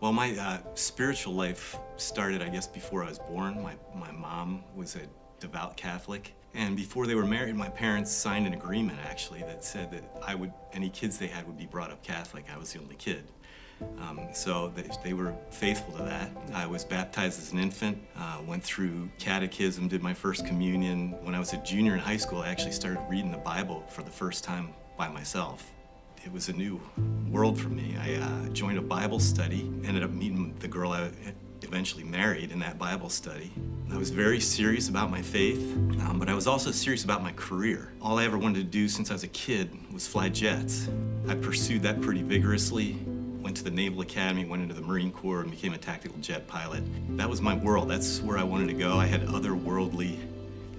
Well, my spiritual life started, I guess, before I was born. My mom was a devout Catholic. And before they were married, my parents signed an agreement, actually, that said that any kids they had would be brought up Catholic. I was the only kid. So they were faithful to that. I was baptized as an infant, went through catechism, did my first communion. When I was a junior in high school, I actually started reading the Bible for the first time by myself. It was a new world for me. I joined a Bible study, ended up meeting the girl I eventually married in that Bible study. I was very serious about my faith, but I was also serious about my career. All I ever wanted to do since I was a kid was fly jets. I pursued that pretty vigorously. Went to the Naval Academy, went into the Marine Corps, and became a tactical jet pilot. That was my world. That's where I wanted to go. I had otherworldly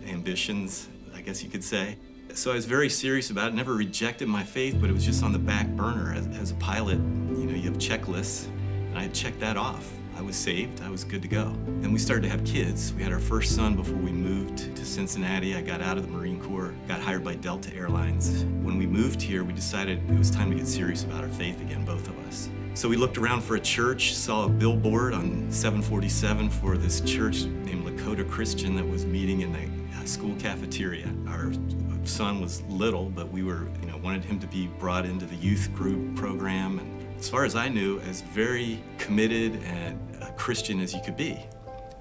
ambitions, I guess you could say. So I was very serious about it, never rejected my faith, but it was just on the back burner. As a pilot, you know, you have checklists, and I had checked that off. I was saved, I was good to go. And we started to have kids. We had our first son before we moved to Cincinnati. I got out of the Marine Corps, got hired by Delta Airlines. When we moved here, we decided it was time to get serious about our faith again, both of us. So we looked around for a church, saw a billboard on 747 for this church named Lakota Christian that was meeting in the school cafeteria. Our son was little, but we wanted him to be brought into the youth group program. And as far as I knew, as very committed and a Christian as you could be.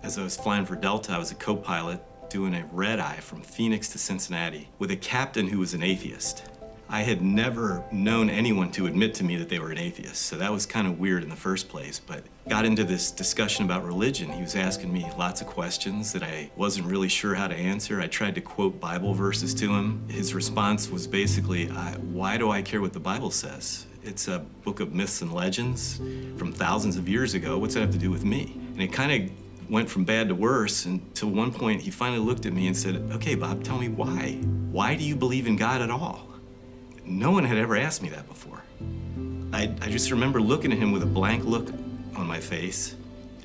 As I was flying for Delta, I was a co-pilot doing a red-eye from Phoenix to Cincinnati with a captain who was an atheist. I had never known anyone to admit to me that they were an atheist, so that was kind of weird in the first place, but got into this discussion about religion. He was asking me lots of questions that I wasn't really sure how to answer. I tried to quote Bible verses to him. His response was basically, why do I care what the Bible says? It's a book of myths and legends from thousands of years ago. What's that have to do with me? And it kind of went from bad to worse until one point he finally looked at me and said, okay, Bob, tell me why. Why do you believe in God at all? No one had ever asked me that before. I just remember looking at him with a blank look on my face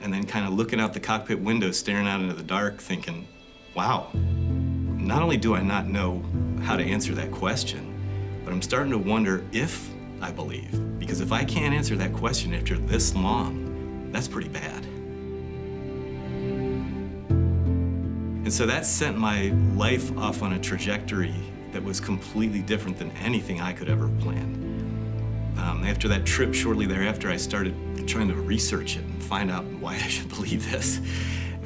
and then kind of looking out the cockpit window, staring out into the dark, thinking, wow, not only do I not know how to answer that question, but I'm starting to wonder if I believe. Because if I can't answer that question after this long, that's pretty bad. And so that sent my life off on a trajectory that was completely different than anything I could ever have planned. After that trip, shortly thereafter, I started trying to research it and find out why I should believe this.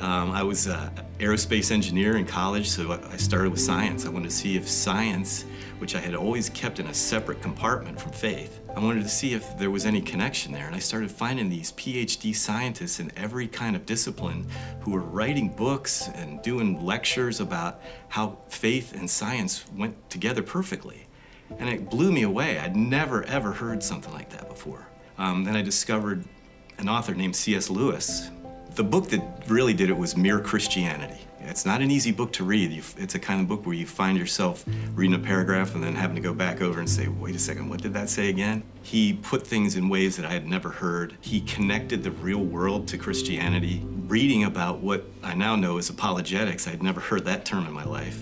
I was an aerospace engineer in college, so I started with science. I wanted to see if science, which I had always kept in a separate compartment from faith, I wanted to see if there was any connection there. And I started finding these PhD scientists in every kind of discipline who were writing books and doing lectures about how faith and science went together perfectly. And it blew me away. I'd never, ever heard something like that before. Then I discovered an author named C.S. Lewis. The book that really did it was Mere Christianity. It's not an easy book to read. It's a kind of book where you find yourself reading a paragraph and then having to go back over and say, wait a second, what did that say again? He put things in ways that I had never heard. He connected the real world to Christianity. Reading about what I now know as apologetics, I'd never heard that term in my life.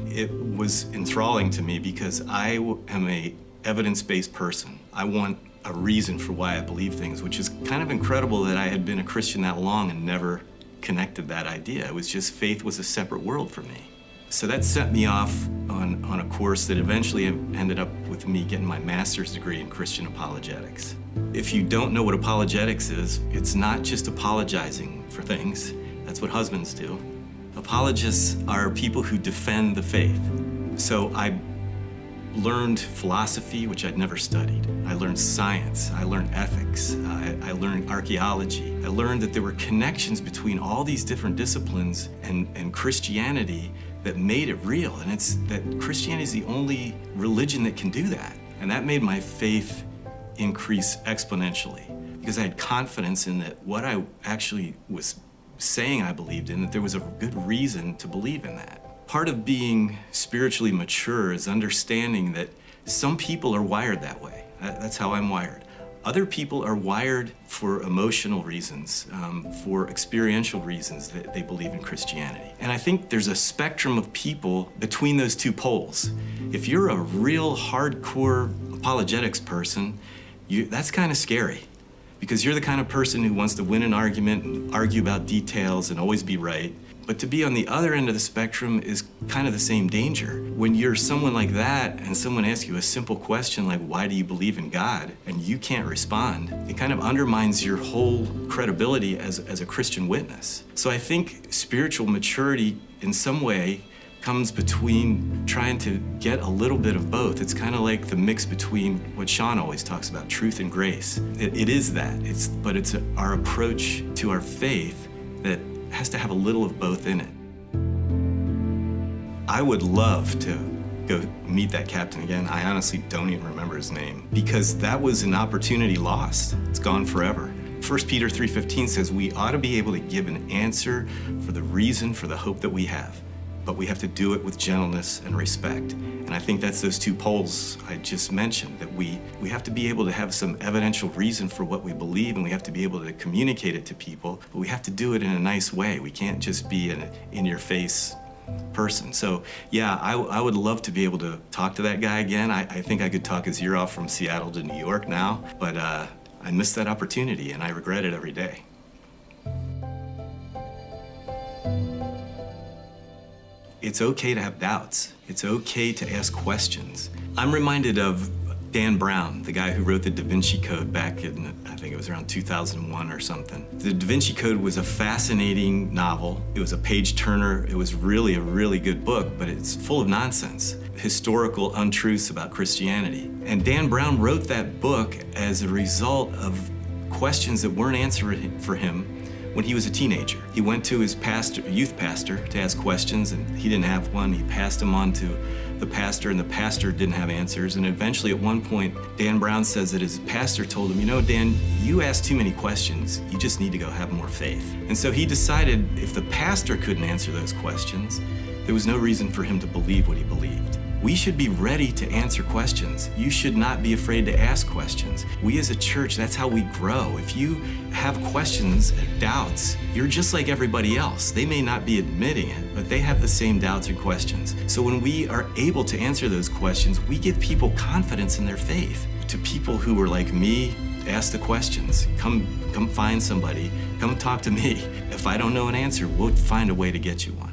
It was enthralling to me because I am a evidence-based person. I want a reason for why I believe things, which is kind of incredible that I had been a Christian that long and never connected that idea. It was just faith was a separate world for me. So that set me off on a course that eventually ended up with me getting my master's degree in Christian apologetics. If you don't know what apologetics is, it's not just apologizing for things. That's what husbands do. Apologists are people who defend the faith. So I learned philosophy, which I'd never studied. I learned science. I learned ethics. I learned archaeology. I learned that there were connections between all these different disciplines and Christianity that made it real. And it's that Christianity is the only religion that can do that. And that made my faith increase exponentially because I had confidence in that what I actually was saying I believed in, that there was a good reason to believe in that. Part of being spiritually mature is understanding that some people are wired that way. That's how I'm wired. Other people are wired for emotional reasons, for experiential reasons that they believe in Christianity. And I think there's a spectrum of people between those two poles. If you're a real hardcore apologetics person, that's kind of scary because you're the kind of person who wants to win an argument and argue about details and always be right. But to be on the other end of the spectrum is kind of the same danger. When you're someone like that and someone asks you a simple question like, why do you believe in God? And you can't respond, it kind of undermines your whole credibility as a Christian witness. So I think spiritual maturity in some way comes between trying to get a little bit of both. It's kind of like the mix between what Sean always talks about, truth and grace. It is that, but it's our approach to our faith that has to have a little of both in it. I would love to go meet that captain again. I honestly don't even remember his name, because that was an opportunity lost. It's gone forever. 1 Peter 3:15 says we ought to be able to give an answer for the reason for the hope that we have, but we have to do it with gentleness and respect. And I think that's those two poles I just mentioned, that we have to be able to have some evidential reason for what we believe, and we have to be able to communicate it to people, but we have to do it in a nice way. We can't just be an in-your-face person. So yeah, I would love to be able to talk to that guy again. I think I could talk his ear off from Seattle to New York now, but I missed that opportunity and I regret it every day. It's okay to have doubts. It's okay to ask questions. I'm reminded of Dan Brown, the guy who wrote the Da Vinci Code back in, I think it was around 2001 or something. The Da Vinci Code was a fascinating novel. It was a page-turner. It was really a really good book, but it's full of nonsense, historical untruths about Christianity. And Dan Brown wrote that book as a result of questions that weren't answered for him when he was a teenager. He went to his youth pastor to ask questions, and he didn't have one. He passed them on to the pastor, and the pastor didn't have answers. And eventually, at one point, Dan Brown says that his pastor told him, you know, Dan, you ask too many questions. You just need to go have more faith. And so he decided if the pastor couldn't answer those questions, there was no reason for him to believe what he believed. We should be ready to answer questions. You should not be afraid to ask questions. We as a church, that's how we grow. If you have questions and doubts, you're just like everybody else. They may not be admitting it, but they have the same doubts and questions. So when we are able to answer those questions, we give people confidence in their faith. To people who are like me, ask the questions. Come find somebody. Come talk to me. If I don't know an answer, we'll find a way to get you one.